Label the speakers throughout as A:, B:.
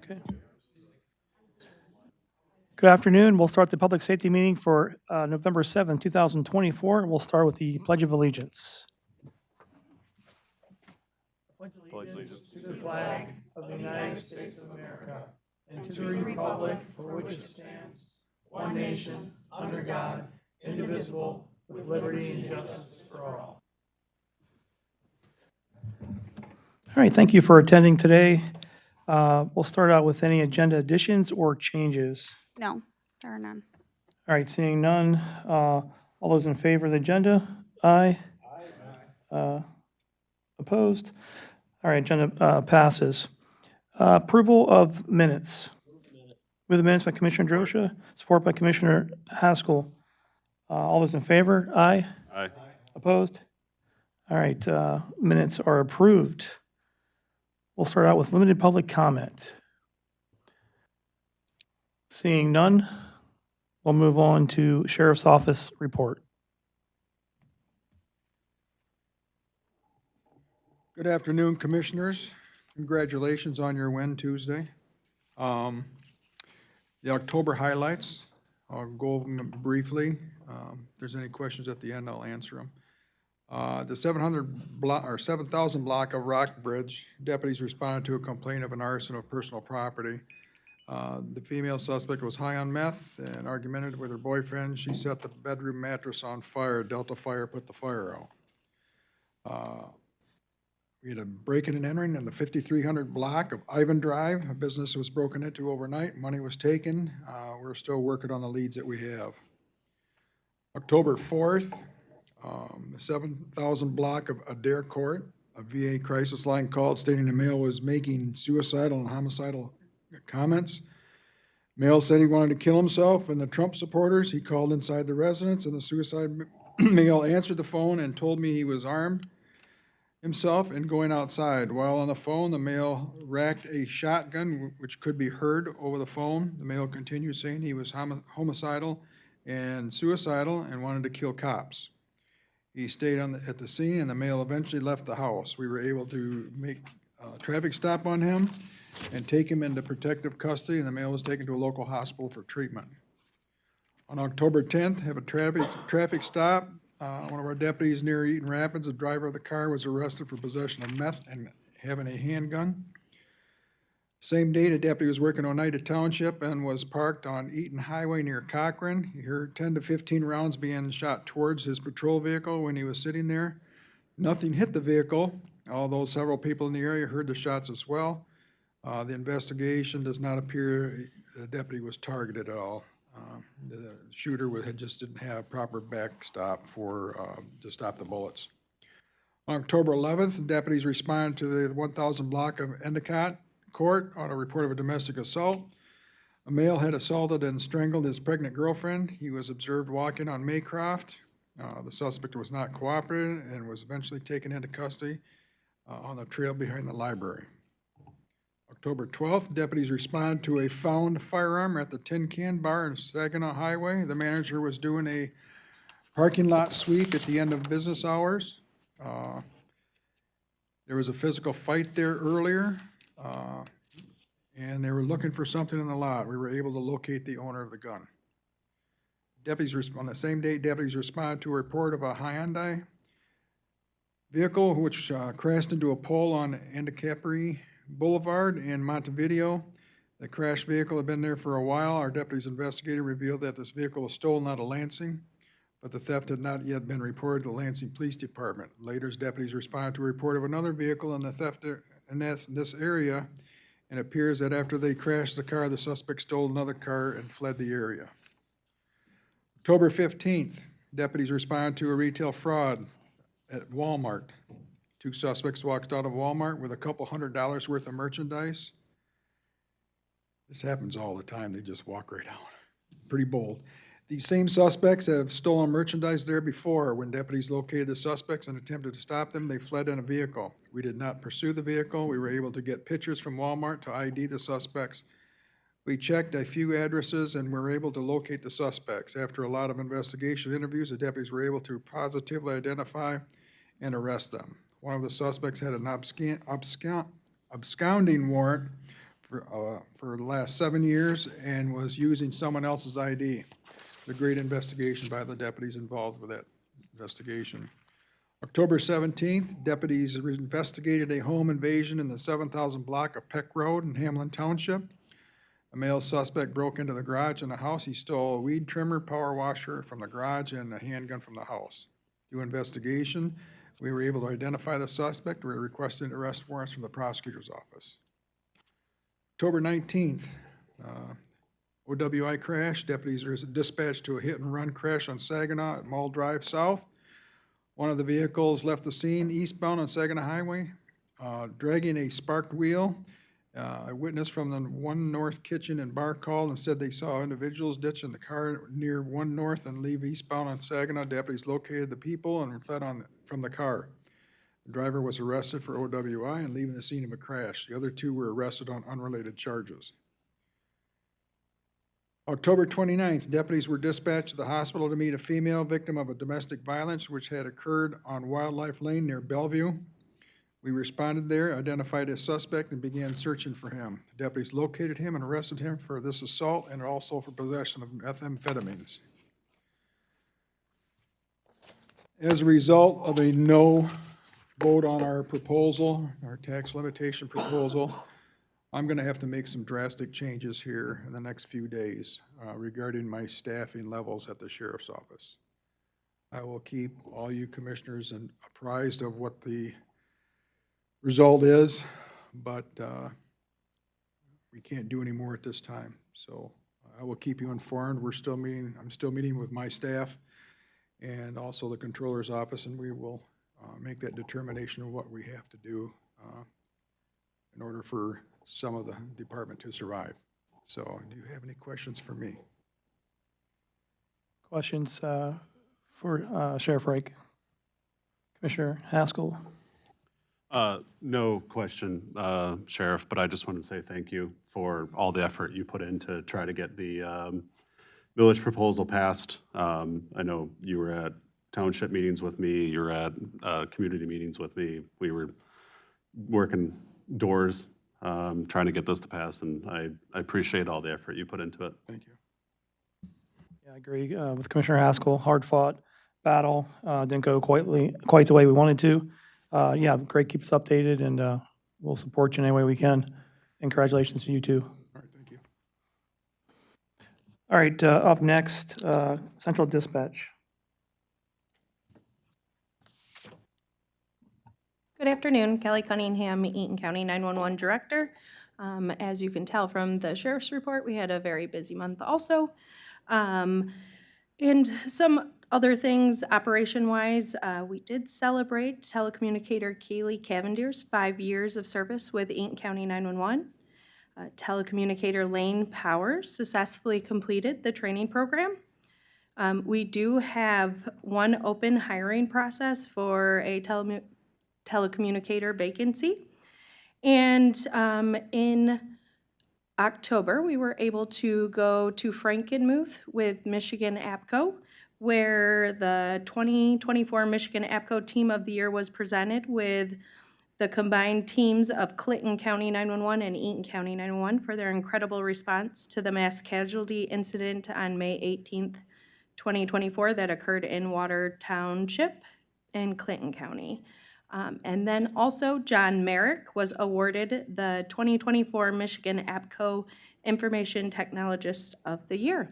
A: Okay. Good afternoon. We'll start the public safety meeting for November 7th, 2024. We'll start with the Pledge of Allegiance.
B: Pledge allegiance
A: To the flag of the United States of America and to the republic for which it stands, one nation, under God, indivisible, with liberty and justice for all. All right, thank you for attending today. We'll start out with any agenda additions or changes.
C: No, there are none.
A: All right, seeing none, all those in favor of the agenda? Aye. Opposed? All right, agenda passes. Approval of minutes. Move the minutes by Commissioner Drosha, support by Commissioner Haskell. All those in favor? Aye.
B: Aye.
A: Opposed? All right, minutes are approved. We'll start out with limited public comment. Seeing none, we'll move on to Sheriff's Office report.
D: Good afternoon, Commissioners. Congratulations on your win Tuesday. The October highlights, I'll go over them briefly. If there's any questions at the end, I'll answer them. The 7,000 block of Rock Bridge, deputies responded to a complaint of an arson of personal property. The female suspect was high on meth and argumentative with her boyfriend. She set the bedroom mattress on fire. Delta Fire put the fire out. We had a break-in and entering in the 5300 block of Ivan Drive. A business was broken into overnight. Money was taken. We're still working on the leads that we have. October 4th, the 7,000 block of Adair Court, a VA crisis line called stating the male was making suicidal and homicidal comments. Male said he wanted to kill himself and the Trump supporters. He called inside the residence and the suicide male answered the phone and told me he was armed himself and going outside. While on the phone, the male racked a shotgun, which could be heard over the phone. The male continued saying he was homicidal and suicidal and wanted to kill cops. He stayed at the scene, and the male eventually left the house. We were able to make a traffic stop on him and take him into protective custody, and the male was taken to a local hospital for treatment. On October 10th, have a traffic stop. One of our deputies near Eaton Rapids, the driver of the car, was arrested for possession of meth and having a handgun. Same day, the deputy was working on Oneida Township and was parked on Eaton Highway near Cochrane. He heard 10 to 15 rounds being shot towards his patrol vehicle when he was sitting there. Nothing hit the vehicle, although several people in the area heard the shots as well. The investigation does not appear the deputy was targeted at all. The shooter just didn't have proper backstop to stop the bullets. On October 11th, deputies responded to the 1,000 block of Endicott Court on a report of a domestic assault. A male had assaulted and strangled his pregnant girlfriend. He was observed walking on Maycroft. The suspect was not cooperative and was eventually taken into custody on the trail behind the library. October 12th, deputies responded to a found firearm at the Tin Can Bar in Saginaw Highway. The manager was doing a parking lot sweep at the end of business hours. There was a physical fight there earlier, and they were looking for something in the lot. We were able to locate the owner of the gun. On the same day, deputies responded to a report of a Hyundai vehicle which crashed into a pole on Anacapri Boulevard in Montevideo. The crashed vehicle had been there for a while. Our deputies investigator revealed that this vehicle was stolen out of Lansing, but the theft had not yet been reported to the Lansing Police Department. Later, deputies responded to a report of another vehicle in the theft in this area, and it appears that after they crashed the car, the suspect stole another car and fled the area. October 15th, deputies responded to a retail fraud at Walmart. 2 suspects walked out of Walmart with a couple $100 worth of merchandise. This happens all the time. They just walk right out. Pretty bold. These same suspects have stolen merchandise there before. When deputies located the suspects and attempted to stop them, they fled in a vehicle. We did not pursue the vehicle. We were able to get pictures from Walmart to ID the suspects. We checked a few addresses and were able to locate the suspects. After a lot of investigation interviews, the deputies were able to positively identify and arrest them. One of the suspects had an absconding warrant for the last 7 years and was using someone else's ID. It's a great investigation by the deputies involved with that investigation. October 17th, deputies investigated a home invasion in the 7,000 block of Peck Road in Hamlin Township. A male suspect broke into the garage in the house. He stole a weed trimmer, power washer from the garage, and a handgun from the house. Through investigation, we were able to identify the suspect. We requested arrest warrants from the prosecutor's office. October 19th, OWI crash. Deputies were dispatched to a hit-and-run crash on Saginaw at Mall Drive South. One of the vehicles left the scene eastbound on Saginaw Highway, dragging a sparked wheel. A witness from the One North Kitchen and Bar called and said they saw individuals ditch in the car near One North and leave eastbound on Saginaw. Deputies located the people and fled from the car. The driver was arrested for OWI and leaving the scene of a crash. The other two were arrested on unrelated charges. October 29th, deputies were dispatched to the hospital to meet a female victim of a domestic violence which had occurred on Wildlife Lane near Bellevue. We responded there, identified a suspect, and began searching for him. The deputies located him and arrested him for this assault and also for possession of methamphetamines. As a result of a no vote on our proposal, our tax limitation proposal, I'm going to have to make some drastic changes here in the next few days regarding my staffing levels at the sheriff's office. I will keep all you commissioners apprised of what the result is, but we can't do any more at this time. So I will keep you informed. I'm still meeting with my staff and also the controller's office, and we will make that determination of what we have to do in order for some of the department to survive. So do you have any questions for me?
A: Questions for Sheriff Rake? Commissioner Haskell?
B: No question, Sheriff, but I just wanted to say thank you for all the effort you put in to try to get the village proposal passed. I know you were at township meetings with me, you were at community meetings with me. We were working doors, trying to get this to pass, and I appreciate all the effort you put into it.
D: Thank you.
A: Yeah, I agree with Commissioner Haskell. Hard-fought battle, didn't go quite the way we wanted to. Yeah, great, keep us updated, and we'll support you in any way we can. And congratulations to you too.
D: All right, thank you.
A: All right, up next, Central Dispatch.
C: Good afternoon, Kelly Cunningham, Eaton County 911 Director. As you can tell from the sheriff's report, we had a very busy month also. And some other things operation-wise, we did celebrate telecommunicator Kaylee Cavender's 5 years of service with Eaton County 911. Telecommunicator Lane Powers successfully completed the training program. We do have one open hiring process for a telecommunicator vacancy. And in October, we were able to go to Frankenmuth with Michigan APCO, where the 2024 Michigan APCO Team of the Year was presented with the combined teams of Clinton County 911 and Eaton County 911 for their incredible response to the mass casualty incident on May 18th, 2024 that occurred in Water Township in Clinton County. And then also John Merrick was awarded the 2024 Michigan APCO Information Technologist of the Year.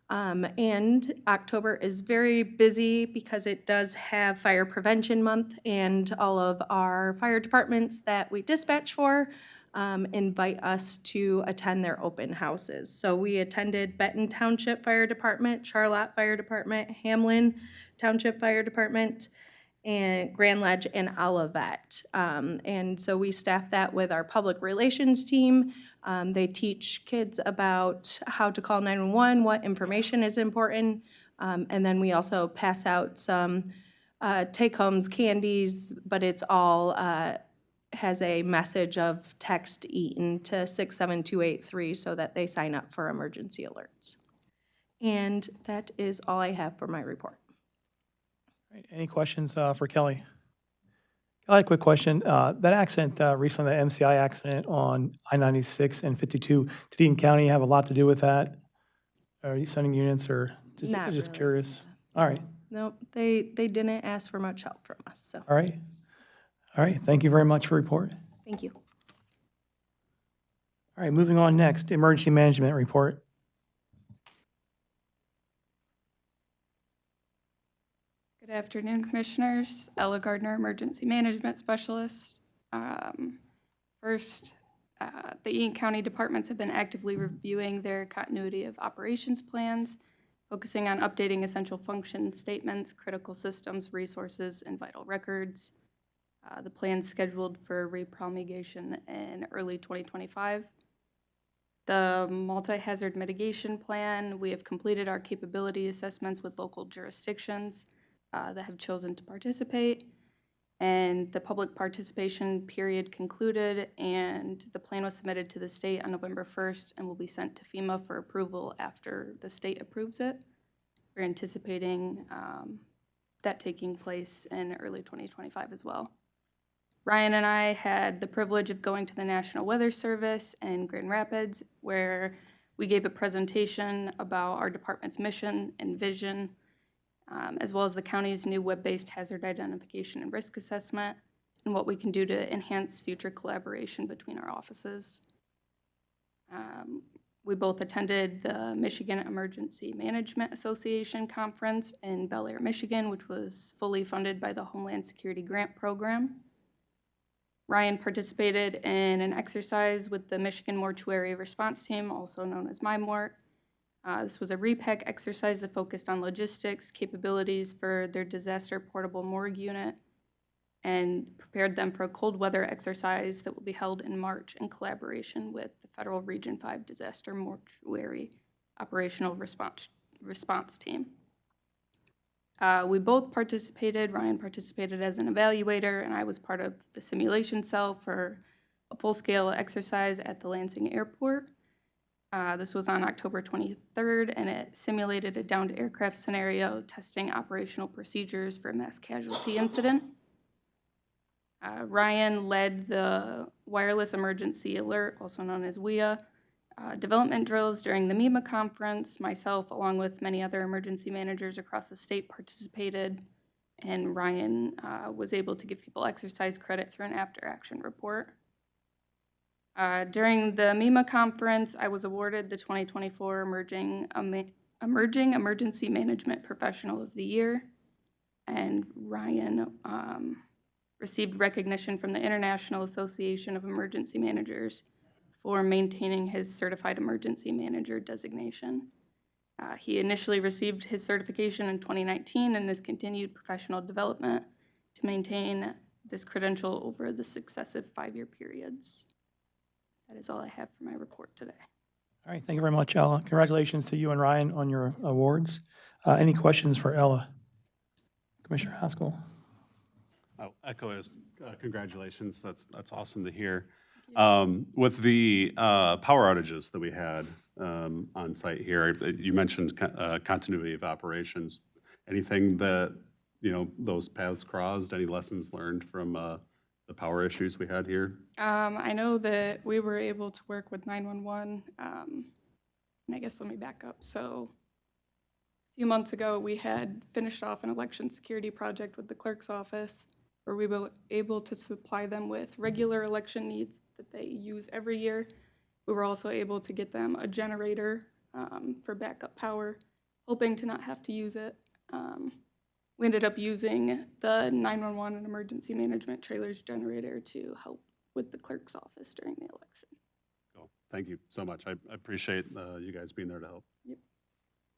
C: And October is very busy because it does have Fire Prevention Month, and all of our fire departments that we dispatch for invite us to attend their open houses. So we attended Benton Township Fire Department, Charlotte Fire Department, Hamlin Township Fire Department, and Grand Ledge and Olivet. And so we staff that with our public relations team. They teach kids about how to call 911, what information is important, and then we also pass out some take-homes, candies, but it's all has a message of text Eaton to 67283 so that they sign up for emergency alerts. And that is all I have for my report.
A: All right, any questions for Kelly? I had a quick question. That accident recently, the MCI accident on I-96 and 52, did Eaton County have a lot to do with that? Are you sending units or
C: Not
A: just
C: really.
A: curious? All right,
C: Nope, they didn't ask for much help from us, so,
A: all right. All right, thank you very much for your report.
C: thank you.
A: All right, moving on next, emergency management report.
E: Good afternoon, Commissioners. Ella Gardner, Emergency Management Specialist. First, the Eaton County departments have been actively reviewing their continuity of operations plans, focusing on updating essential function statements, critical systems, resources, and vital records. The plan's scheduled for repromulgation in early 2025. The multi-hazard mitigation plan, we have completed our capability assessments with local jurisdictions that have chosen to participate. And the public participation period concluded, and the plan was submitted to the state on November 1st and will be sent to FEMA for approval after the state approves it. We're anticipating that taking place in early 2025 as well. Ryan and I had the privilege of going to the National Weather Service in Grand Rapids, where we gave a presentation about our department's mission and vision, as well as the county's new web-based hazard identification and risk assessment, and what we can do to enhance future collaboration between our offices. We both attended the Michigan Emergency Management Association Conference in Bel Air, Michigan, which was fully funded by the Homeland Security Grant Program. Ryan participated in an exercise with the Michigan Mortuary Response Team, also known as MIMORT. This was a repack exercise that focused on logistics, capabilities for their disaster portable morgue unit, and prepared them for a cold weather exercise that will be held in March in collaboration with the Federal Region 5 Disaster Mortuary Operational Response Team. We both participated. Ryan participated as an evaluator, and I was part of the simulation cell for a full-scale exercise at the Lansing Airport. This was on October 23rd, and it simulated a downed aircraft scenario testing operational procedures for a mass casualty incident. Ryan led the Wireless Emergency Alert, also known as WEA, development drills during the MEMA conference. Myself, along with many other emergency managers across the state, participated, and Ryan was able to give people exercise credit through an after-action report. During the MEMA conference, I was awarded the 2024 Emerging Emergency Management Professional of the Year, and Ryan received recognition from the International Association of Emergency Managers for maintaining his Certified Emergency Manager designation. He initially received his certification in 2019 and has continued professional development to maintain this credential over the successive 5-year periods. That is all I have for my report today.
A: All right, thank you very much, Ella. Congratulations to you and Ryan on your awards. Any questions for Ella? Commissioner Haskell?
B: I'll echo his congratulations. That's awesome to hear. With the power outages that we had on site here, you mentioned continuity of operations. Anything that, those paths crossed, any lessons learned from the power issues we had here?
E: I know that we were able to work with 911, and I guess let me back up. So a few months ago, we had finished off an election security project with the clerk's office, where we were able to supply them with regular election needs that they use every year. We were also able to get them a generator for backup power, hoping to not have to use it. We ended up using the 911 and emergency management trailers generator to help with the clerk's office during the election.
B: Cool. Thank you so much. I appreciate you guys being there to help.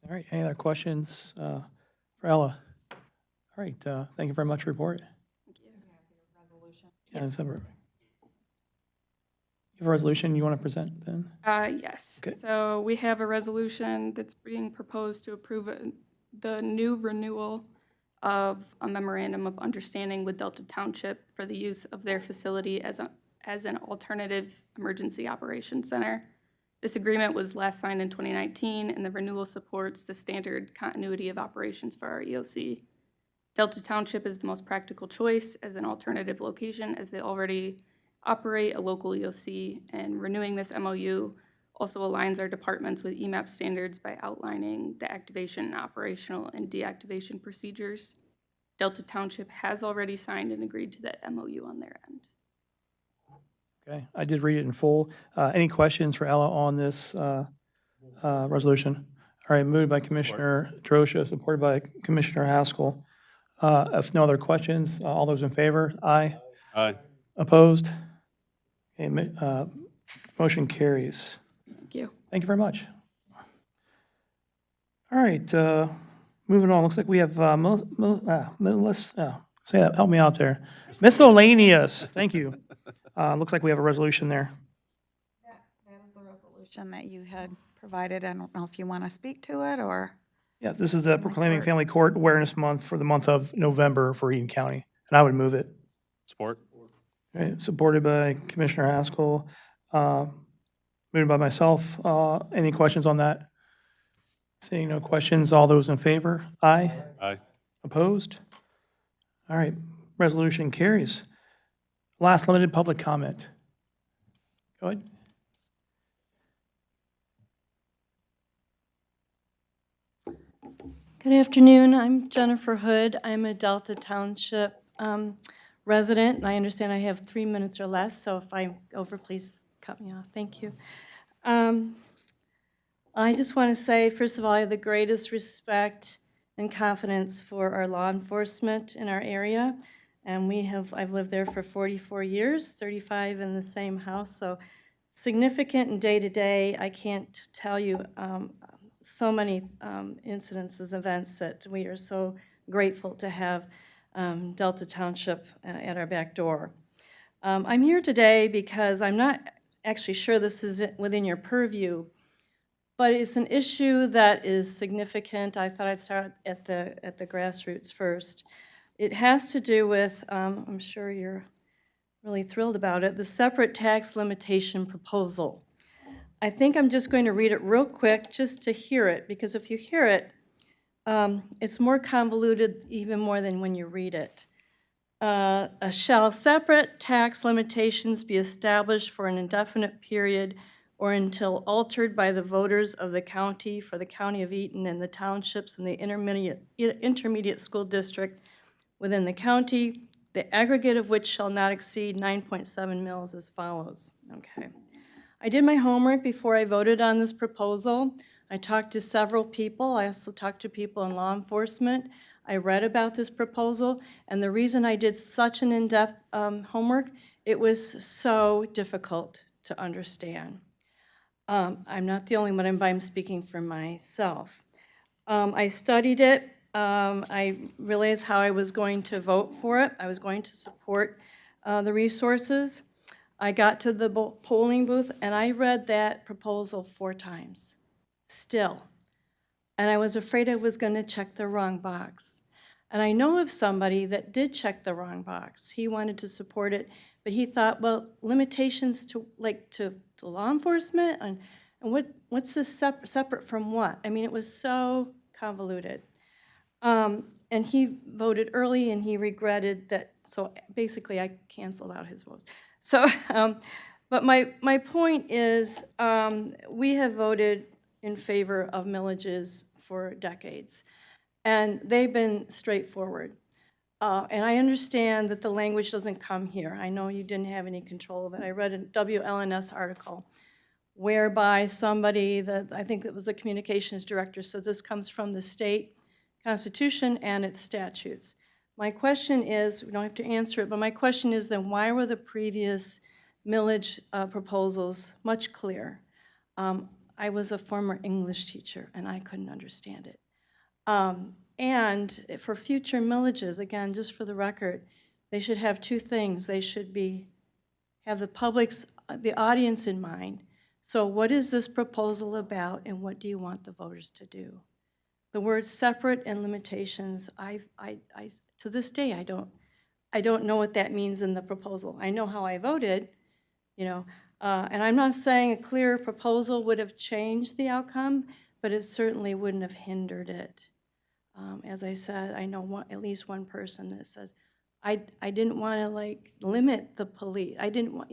A: All right, any other questions for Ella? All right, thank you very much for your report.
E: Thank you.
A: Yeah, you have a resolution you want to present then?
E: Yes.
A: Okay.
E: So we have a resolution that's being proposed to approve the new renewal of a memorandum of understanding with Delta Township for the use of their facility as an alternative emergency operations center. This agreement was last signed in 2019, and the renewal supports the standard continuity of operations for our EOC. Delta Township is the most practical choice as an alternative location as they already operate a local EOC, and renewing this MOU also aligns our departments with EMAP standards by outlining the activation, operational, and deactivation procedures. Delta Township has already signed and agreed to that MOU on their end.
A: Okay, I did read it in full. Any questions for Ella on this resolution? All right, moved by Commissioner Drosha, supported by Commissioner Haskell. If no other questions, all those in favor? Aye.
B: Aye.
A: Opposed? Okay, motion carries.
E: Thank you.
A: Thank you very much. All right, moving on. Looks like we have, say that, help me out there. Miscellaneous, thank you. Looks like we have a resolution there.
F: That is the resolution that you had provided. I don't know if you want to speak to it or,
A: Yeah, this is the Proclaiming Family Court Awareness Month for the month of November for Eaton County, and I would move it.
B: Support?
A: All right, supported by Commissioner Haskell, moved by myself. Any questions on that? Seeing no questions, all those in favor? Aye.
B: Aye.
A: Opposed? All right, resolution carries. Last limited public comment. Go ahead.
G: Good afternoon. I'm Jennifer Hood. I'm a Delta Township resident, and I understand I have 3 minutes or less, so if I'm over, please cut me off. Thank you. I just want to say, first of all, I have the greatest respect and confidence for our law enforcement in our area, and I've lived there for 44 years, 35 in the same house, so significant and day-to-day. I can't tell you so many incidences, events that we are so grateful to have Delta Township at our back door. I'm here today because I'm not actually sure this is within your purview, but it's an issue that is significant. I thought I'd start at the grassroots first. It has to do with, I'm sure you're really thrilled about it, the separate tax limitation proposal. I think I'm just going to read it real quick just to hear it, because if you hear it, it's more convoluted even more than when you read it. Shall separate tax limitations be established for an indefinite period or until altered by the voters of the county for the County of Eaton and the townships and the intermediate school district within the county, the aggregate of which shall not exceed 9.7 mils as follows. Okay. I did my homework before I voted on this proposal. I talked to several people. I also talked to people in law enforcement. I read about this proposal, and the reason I did such an in-depth homework, it was so difficult to understand. I'm not the only one, but I'm speaking for myself. I studied it. I realized how I was going to vote for it. I was going to support the resources. I got to the polling booth, and I read that proposal 4 times, still. And I was afraid I was going to check the wrong box. And I know of somebody that did check the wrong box. He wanted to support it, but he thought, well, limitations to law enforcement, and what's this separate from what? I mean, it was so convoluted. And he voted early, and he regretted that, so basically I canceled out his votes. So, but my point is, we have voted in favor of millages for decades, and they've been straightforward. And I understand that the language doesn't come here. I know you didn't have any control of it. I read a WLNS article whereby somebody, I think it was the communications director, said this comes from the state constitution and its statutes. My question is, we don't have to answer it, but my question is then why were the previous millage proposals much clearer? I was a former English teacher, and I couldn't understand it. And for future millages, again, just for the record, they should have 2 things. They should have the audience in mind. So what is this proposal about, and what do you want the voters to do? The words separate and limitations, to this day, I don't know what that means in the proposal. I know how I voted, and I'm not saying a clear proposal would have changed the outcome, but it certainly wouldn't have hindered it. As I said, I know at least one person that says, I didn't want to like limit the police. I didn't want,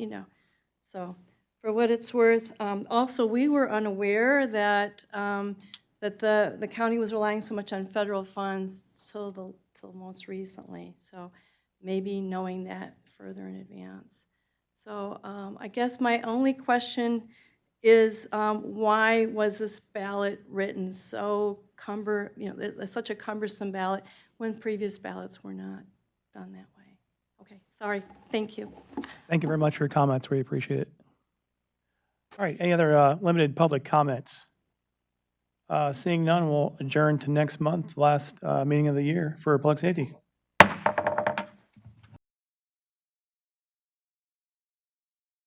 G: so for what it's worth. Also, we were unaware that, that the county was relying so much on federal funds till most recently. So maybe knowing that further in advance. So I guess my only question is why was this ballot written so such a cumbersome ballot when previous ballots were not done that way? Okay, sorry, thank you.
A: Thank you very much for your comments. We appreciate it. All right, any other limited public comments? Seeing none, we'll adjourn to next month, last meeting of the year for public safety.